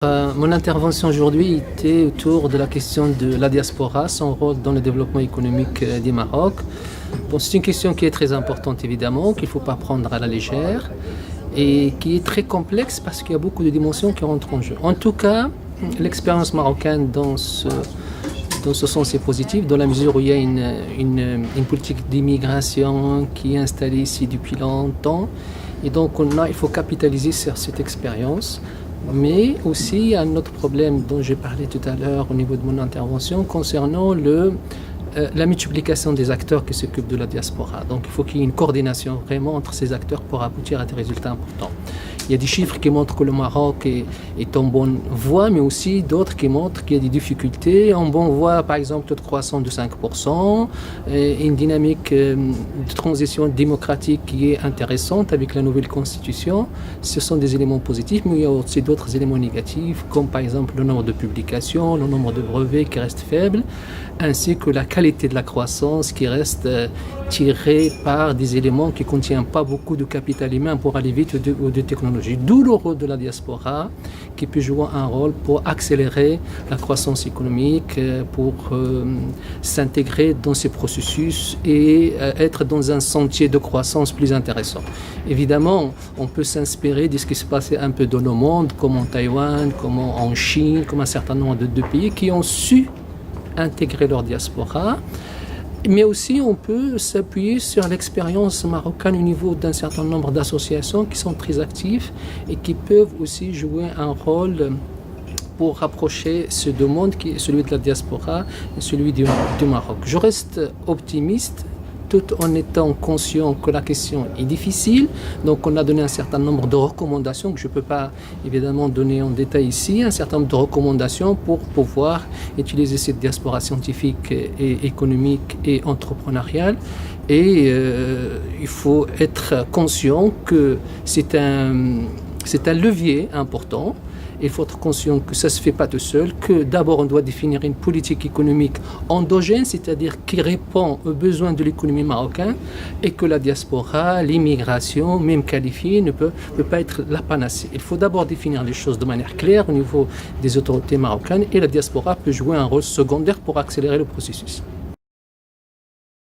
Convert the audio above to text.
Mon intervention aujourd'hui était autour de la question de la diaspora, son rôle dans le développement économique du Maroc. Bon, c'est une question qui est très importante évidemment, qu'il ne faut pas prendre à la légère et qui est très complexe parce qu'il y a beaucoup de dimensions qui rentrent en jeu. En tout cas, l'expérience marocaine dans ce sens est positive, dans la mesure où il y a une politique d'immigration qui est installée ici depuis longtemps. Et donc il faut capitaliser sur cette expérience. Mais aussi, il y a un autre problème dont j'ai parlé tout à l'heure au niveau de mon intervention concernant la multiplication des acteurs qui s'occupent de la diaspora. Donc il faut qu'il y ait une coordination vraiment entre ces acteurs pour aboutir à des résultats importants. Il y a des chiffres qui montrent que le Maroc est en bonne voie, mais aussi d'autres qui montrent qu'il y a des difficultés. En bonne voie, par exemple, taux de croissance de 5%, une dynamique de transition démocratique qui est intéressante avec la nouvelle constitution. Ce sont des éléments positifs, mais il y a aussi d'autres éléments négatifs, comme par exemple le nombre de publications, le nombre de brevets qui reste faible, ainsi que la qualité de la croissance qui reste tirée par des éléments qui ne contiennent pas beaucoup de capital humain pour aller vite ou de technologie. D'où le rôle de la diaspora qui peut jouer un rôle pour accélérer la croissance économique, pour s'intégrer dans ces processus et être dans un sentier de croissance plus intéressant. Évidemment, on peut s'inspirer de ce qui se passait un peu dans le monde, comme en Taïwan, comme en Chine, comme un certain nombre de pays qui ont su intégrer leur diaspora, mais aussi on peut s'appuyer sur l'expérience marocaine au niveau d'un certain nombre d'associations qui sont très actives et qui peuvent aussi jouer un rôle pour rapprocher ces deux mondes, qui est celui de la diaspora et celui du Maroc. Je reste optimiste tout en étant conscient que la question est difficile. Donc on a donné un certain nombre de recommandations que je ne peux pas évidemment donner en détail ici, un certain nombre de recommandations pour pouvoir utiliser cette diaspora scientifique et économique et entrepreneuriale. Et il faut être conscient que c'est un levier important. Il faut être conscient que ça ne se fait pas tout seul, que d'abord on doit définir une politique économique endogène, c'est-à-dire qui répond aux besoins de l'économie marocaine, et que la diaspora, l'immigration, même qualifiée, ne peut pas être la panacée. Il faut d'abord définir les choses de manière claire au niveau des autorités marocaines, et la diaspora peut jouer un rôle secondaire pour accélérer le processus.